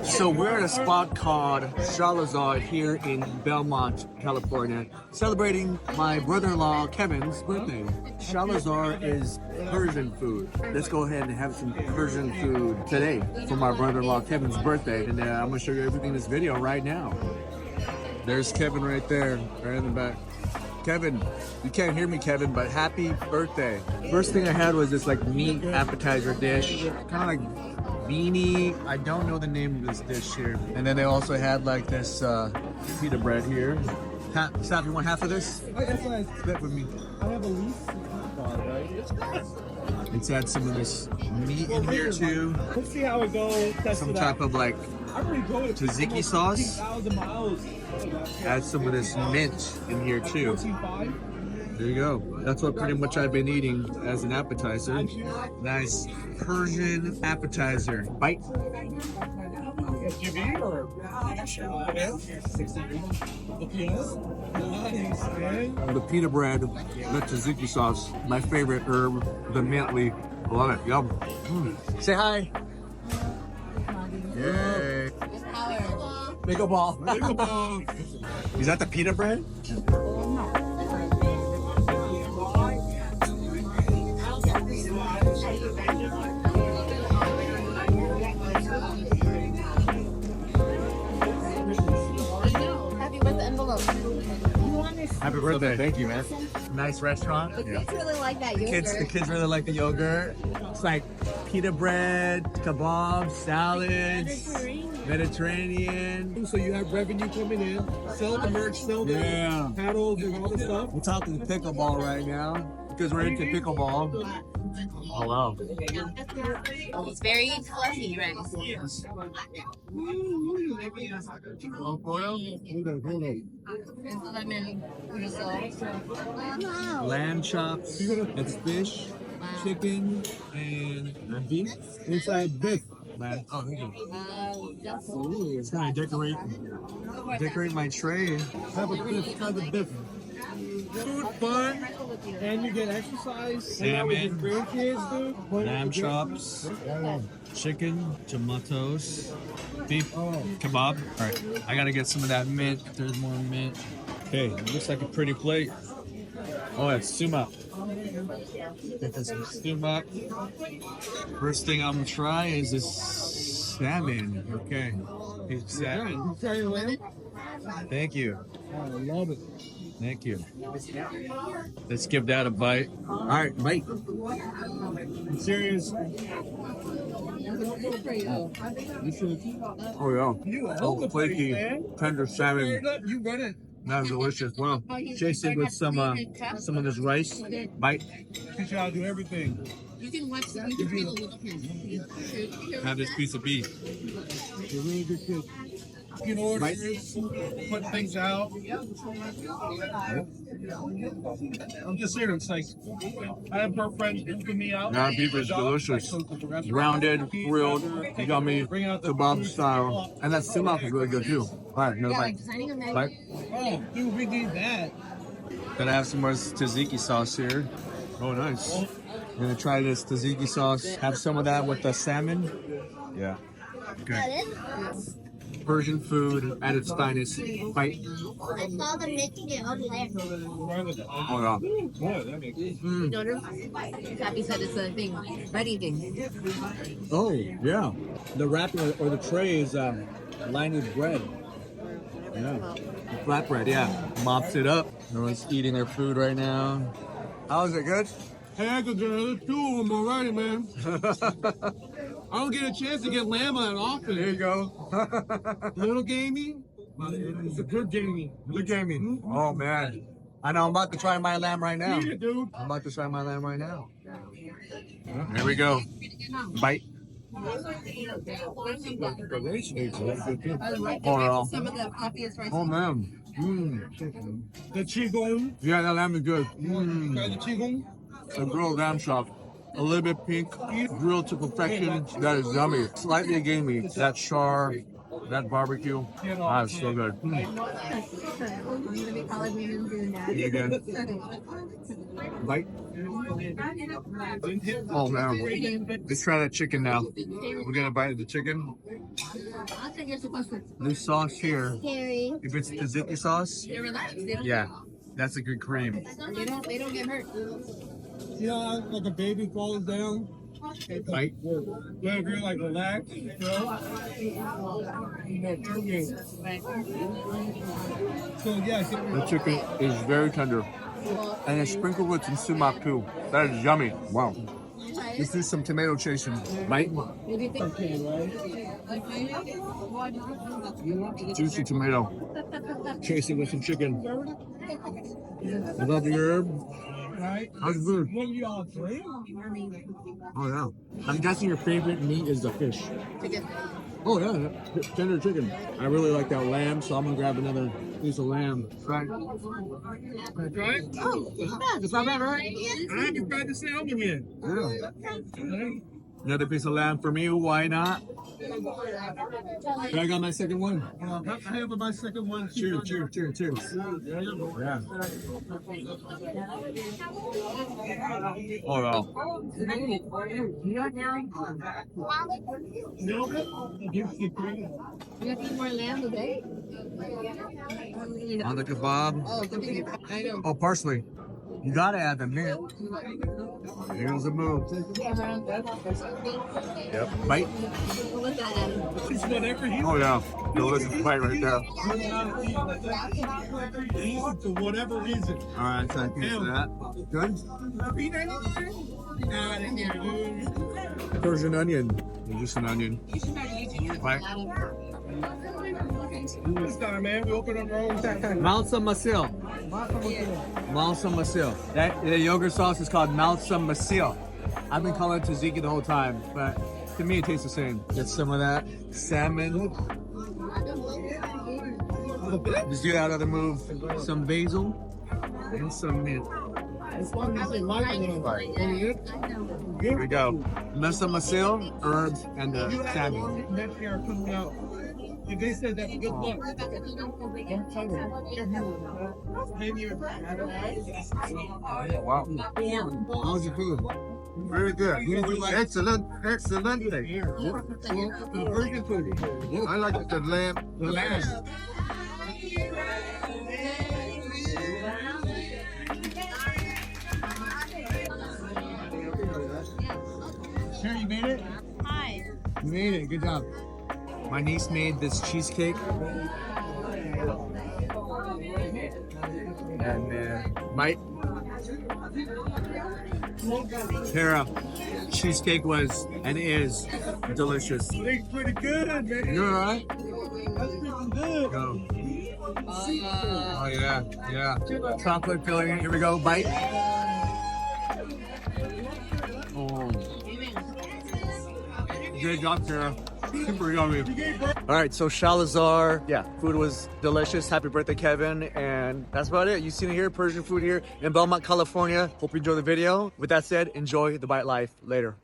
So we're at a spot called Shalizaar here in Belmont, California, celebrating my brother-in-law Kevin's birthday. Shalizaar is Persian food. Let's go ahead and have some Persian food today for my brother-in-law Kevin's birthday. And I'm gonna show you everything in this video right now. There's Kevin right there, right in the back. Kevin, you can't hear me, Kevin, but happy birthday. First thing I had was this like meat appetizer dish, kind of like beanie. I don't know the name of this dish here. And then they also had like this pita bread here. Saf, you want half of this? Split with me. I have a leaf bar, right? It's had some of this meat in here too. Let's see how it goes. Some type of like tzatziki sauce. Add some of this mint in here too. There you go. That's what pretty much I've been eating as an appetizer. Nice Persian appetizer. Bite. The pita bread, the tzatziki sauce, my favorite herb, the mint leaf. Love it. Yum. Say hi. Yay. Big ball. Big ball. Is that the pita bread? Happy birthday. Thank you, man. Nice restaurant. The kids really like that yogurt. The kids really like the yogurt. It's like pita bread, kebabs, salads, Mediterranean. So you have revenue coming in, sell the merch, sell the paddles and all the stuff. We're talking pickleball right now because we're into pickleball. Oh wow. It's very fluffy, right? Lamb chops, it's fish, chicken, and beef. Inside beef. Man. Oh, thank you. Ooh, it's kind of decorate my tray. Have a biff. Food, fun, and you get exercise. Salmon, grandkids, dude. Lamb chops, chicken, tomatoes, beef, kebab. All right, I gotta get some of that mint. There's more mint. Okay, it looks like a pretty plate. Oh, it's sumac. Get some sumac. First thing I'm gonna try is this salmon. Okay, salmon. Thank you. I love it. Thank you. Let's give that a bite. All right, bite. I'm serious. Oh yeah. Oh, flaky, tender salmon. You run it. That's delicious. Wow. Chase it with some of this rice. Bite. Teach you how to do everything. You can watch the Have this piece of beef. You're really good kid. You can order, put things out. I'm just saying, it's like, I have her friends helping me out. That beef is delicious. Rounded, grilled, yummy, kebab style. And that sumac is really good too. All right, another bite. Bite. Oh, dude, we need that. Gonna have some more tzatziki sauce here. Oh, nice. I'm gonna try this tzatziki sauce. Have some of that with the salmon. Yeah. Okay. Persian food at its finest. Bite. I saw them making it on there. Oh yeah. Happy said it's a thing, ready thing. Oh yeah. The wrapper or the tray is lined with bread. Yeah. Flatbread. Yeah. Mops it up. Everyone's eating their food right now. How is it? Good. Hey, I could get another 2 of them already, man. I don't get a chance to get lamb that often. There you go. Little gamey. It's a good gamey. Good gamey. Oh man. I know I'm about to try my lamb right now. Yeah, dude. I'm about to try my lamb right now. There we go. Bite. Oh man. The qigong. Yeah, that lamb is good. Try the qigong. The grilled lamb chop. A little bit pink, grilled to perfection. That is yummy. Slightly gamey. That char That barbecue, ah, it's so good. Eat again. Bite. Oh man, let's try that chicken now. We're gonna bite the chicken. This sauce here, if it's tzatziki sauce, yeah, that's a good cream. They don't get hurt. Yeah, like a baby falls down. Bite. Yeah, you're like relax, So yes, The chicken is very tender, and it's sprinkled with some sumac too. That is yummy. Wow. Let's do some tomato chasing. Bite. Juicy tomato. Chasing with some chicken. I love the herb. right? How's it good? What are y'all three? Oh yeah. I'm guessing your favorite meat is the fish. Oh yeah, tender chicken. I really like that lamb, so I'm gonna grab another piece of lamb. Right. Right? Oh, It's not bad, right? I haven't tried the salmon yet. Yeah. Another piece of lamb for me. Why not? I got my second one. I have my second one. Cheers, cheers, cheers, cheers. Yeah. Oh wow. you have more lamb today? On the kebab. Oh, I know. Oh, parsley. You gotta add the mint. Here's the move. Yep. Bite. It's whatever you Oh yeah. Delicious bite right there. for whatever reason. Alright, so I think for that. Good? Persian onion. Just an onion. Right. This time, man, we open up our own. Malsa Masil. Malsa Masil. That the yogurt sauce is called Malsa Masil. I've been calling it tzatziki the whole time, but to me it tastes the same. Get some of that salmon. Just do that other move. Some basil and some mint. Here we go. Malsa Masil, herbs, and the salmon. That hair coming out. They said that's good luck. Wow. How's your food? Very good. Excellent. Excellent. Very good food. I like the lamb. The lamb. Here, you made it? Hi. You made it. Good job. My niece made this cheesecake. And Mike. Tara, cheesecake was and is delicious. Tastes pretty good, man. You alright? That's pretty good. Go. Oh yeah, yeah. Chocolate filling. Here we go. Bite. Oh. Good job, Tara. Super yummy. All right, so Shalizaar, yeah, food was delicious. Happy birthday, Kevin. And that's about it. You've seen it here, Persian food here in Belmont, California. Hope you enjoyed the video. With that said, enjoy the bite life. Later.